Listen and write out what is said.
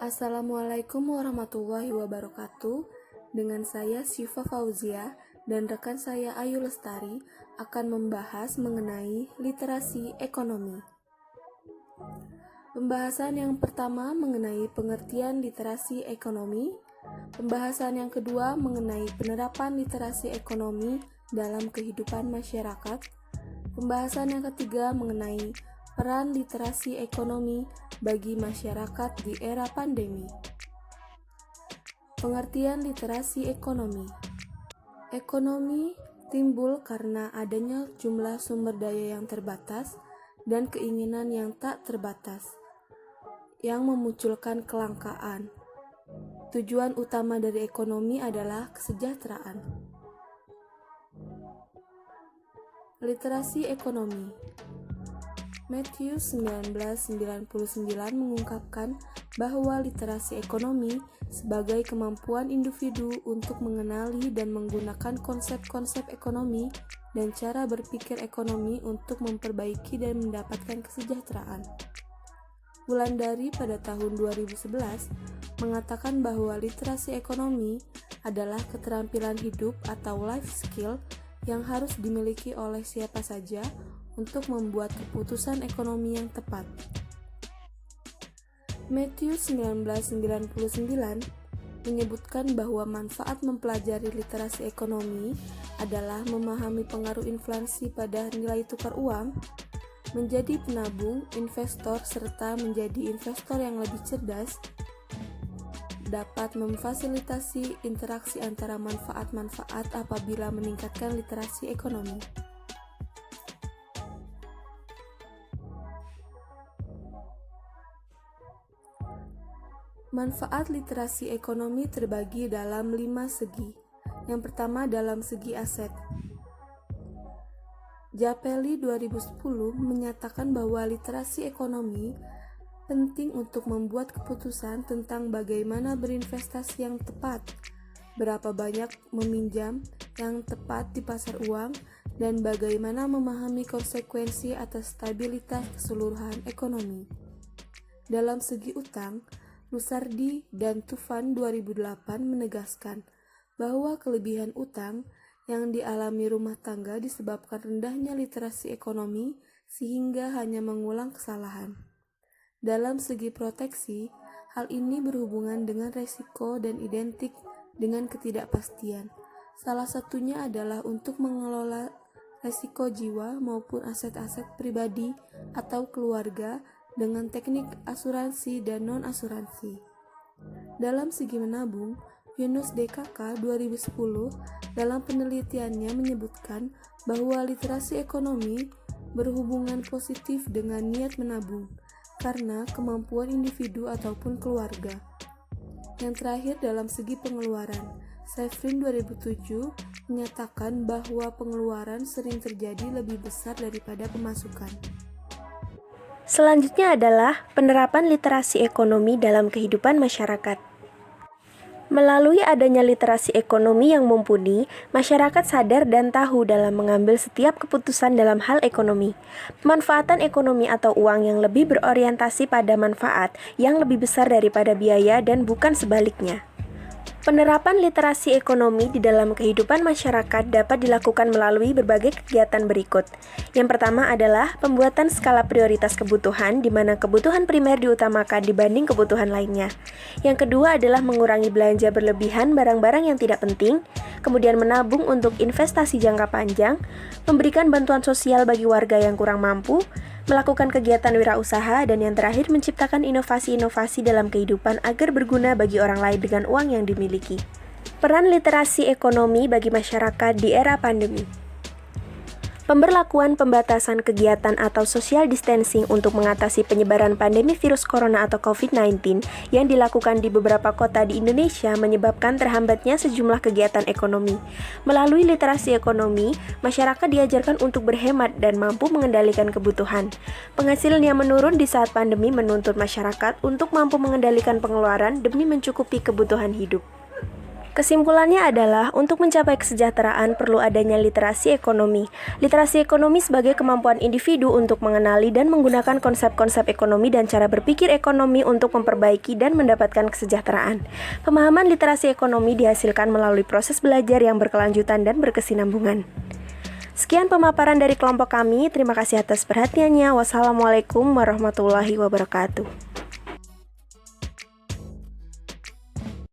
Assalamualaikum warahmatullahi wabarakatuh. Dengan saya Syifa Fauzia dan rekan saya Ayu Lestari akan membahas mengenai literasi ekonomi. Pembahasan yang pertama mengenai pengertian literasi ekonomi. Pembahasan yang kedua mengenai penerapan literasi ekonomi dalam kehidupan masyarakat. Pembahasan yang ketiga mengenai peran literasi ekonomi bagi masyarakat di era pandemi. Pengertian literasi ekonomi. Ekonomi timbul karena adanya jumlah sumber daya yang terbatas dan keinginan yang tak terbatas, yang memunculkan kelangkaan. Tujuan utama dari ekonomi adalah kesejahteraan. Literasi ekonomi. Matthews 1999 mengungkapkan bahwa literasi ekonomi sebagai kemampuan individu untuk mengenali dan menggunakan konsep-konsep ekonomi dan cara berpikir ekonomi untuk memperbaiki dan mendapatkan kesejahteraan. Wulandari pada tahun 2011 mengatakan bahwa literasi ekonomi adalah keterampilan hidup atau life skill yang harus dimiliki oleh siapa saja untuk membuat keputusan ekonomi yang tepat. Matthews 1999 menyebutkan bahwa manfaat mempelajari literasi ekonomi adalah memahami pengaruh inflasi pada nilai tukar uang, menjadi penabung, investor, serta menjadi investor yang lebih cerdas, dapat memfasilitasi interaksi antara manfaat-manfaat apabila meningkatkan literasi ekonomi. Manfaat literasi ekonomi terbagi dalam 5 segi. Yang pertama dalam segi aset. Japelli 2010 menyatakan bahwa literasi ekonomi penting untuk membuat keputusan tentang bagaimana berinvestasi yang tepat, berapa banyak meminjam yang tepat di pasar uang, dan bagaimana memahami konsekuensi atas stabilitas keseluruhan ekonomi. Dalam segi utang, Lusardi dan Tufan 2008 menegaskan bahwa kelebihan utang yang dialami rumah tangga disebabkan rendahnya literasi ekonomi sehingga hanya mengulang kesalahan. Dalam segi proteksi, hal ini berhubungan dengan resiko dan identik dengan ketidakpastian. Salah satunya adalah untuk mengelola resiko jiwa maupun aset-aset pribadi atau keluarga dengan teknik asuransi dan non-asuransi. Dalam segi menabung, Yunus DKK 2010 dalam penelitiannya menyebutkan bahwa literasi ekonomi berhubungan positif dengan niat menabung karena kemampuan individu ataupun keluarga. Yang terakhir dalam segi pengeluaran, Seyfried 2007 menyatakan bahwa pengeluaran sering terjadi lebih besar daripada pemasukan. Selanjutnya adalah penerapan literasi ekonomi dalam kehidupan masyarakat. Melalui adanya literasi ekonomi yang mumpuni, masyarakat sadar dan tahu dalam mengambil setiap keputusan dalam hal ekonomi. Pemanfaatan ekonomi atau uang yang lebih berorientasi pada manfaat yang lebih besar daripada biaya dan bukan sebaliknya. Penerapan literasi ekonomi di dalam kehidupan masyarakat dapat dilakukan melalui berbagai kegiatan berikut. Yang pertama adalah pembuatan skala prioritas kebutuhan, di mana kebutuhan primer diutamakan dibanding kebutuhan lainnya. Yang kedua adalah mengurangi belanja berlebihan barang-barang yang tidak penting, kemudian menabung untuk investasi jangka panjang, memberikan bantuan sosial bagi warga yang kurang mampu, melakukan kegiatan wirausaha, dan yang terakhir menciptakan inovasi-inovasi dalam kehidupan agar berguna bagi orang lain dengan uang yang dimiliki. Peran literasi ekonomi bagi masyarakat di era pandemi. Pemberlakuan pembatasan kegiatan atau social distancing untuk mengatasi penyebaran pandemi virus corona atau COVID-19 yang dilakukan di beberapa kota di Indonesia menyebabkan terhambatnya sejumlah kegiatan ekonomi. Melalui literasi ekonomi, masyarakat diajarkan untuk berhemat dan mampu mengendalikan kebutuhan. Penghasilan yang menurun di saat pandemi menuntut masyarakat untuk mampu mengendalikan pengeluaran demi mencukupi kebutuhan hidup. Kesimpulannya adalah, untuk mencapai kesejahteraan perlu adanya literasi ekonomi. Literasi ekonomi sebagai kemampuan individu untuk mengenali dan menggunakan konsep-konsep ekonomi dan cara berpikir ekonomi untuk memperbaiki dan mendapatkan kesejahteraan. Pemahaman literasi ekonomi dihasilkan melalui proses belajar yang berkelanjutan dan berkesinambungan. Sekian pemaparan dari kelompok kami. Terima kasih atas perhatiannya. Wassalamualaikum warahmatullahi wabarakatuh.